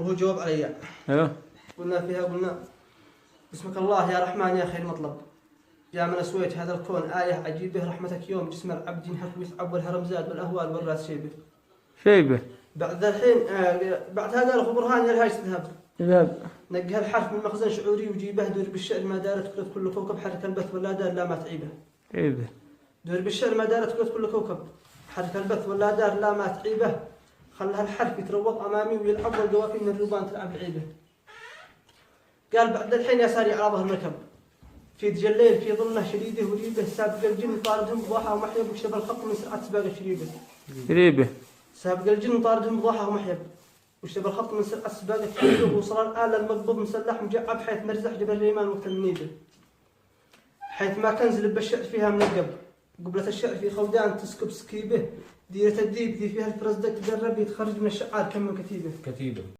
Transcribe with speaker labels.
Speaker 1: وهو جواب علي.
Speaker 2: ايوه.
Speaker 1: قلنا فيها بسمك الله يا رحمن يا خير مطلب، يا من أسويت هذا الكون آية عجيبة، رحمتك يوم جسم العبد ينحف ويتعب والهرم زاد والأهوال والراس شيبه.
Speaker 2: شيبه.
Speaker 1: بعد الحين بعد هذا الأخو برهان يا الهاج
Speaker 2: تذهب.
Speaker 1: نقها الحرف من مخزن شعوري وجيبه، دور بالشعر ما دارت كرة كل كوكب، حرك البث ولا دار لا ما تعيبه.
Speaker 2: شيبه.
Speaker 1: دور بالشعر ما دارت كرة كل كوكب، حرك البث ولا دار لا ما تعيبه، خلها الحرف يتروض أمامي ويلعب والقوافي من الربان تلعب لعيبه. قال بعد الحين يا ساري على ظهر مركب، في تجليل في ظلة شديدة وريبة، سابق الجن طاردهم بضاحة ومحيب، وشرب الخط من سرعة سباق شريبه.
Speaker 2: شريبه.
Speaker 1: سابق الجن طاردهم بضاحة ومحيب، وشرب الخط من سرعة سباق شريبه، وصل الآلة المقبض مسلح مجعب، حيث مرزح جبل الريمان وقت المنيبه، حيث ما كنز لب الشعر فيها منقب، قبلة الشعر في خودان تسكب سكيبه، ديرة الديب ذي فيها الفرزدق تقرب يتخرج من الشعار كم من كتيبه.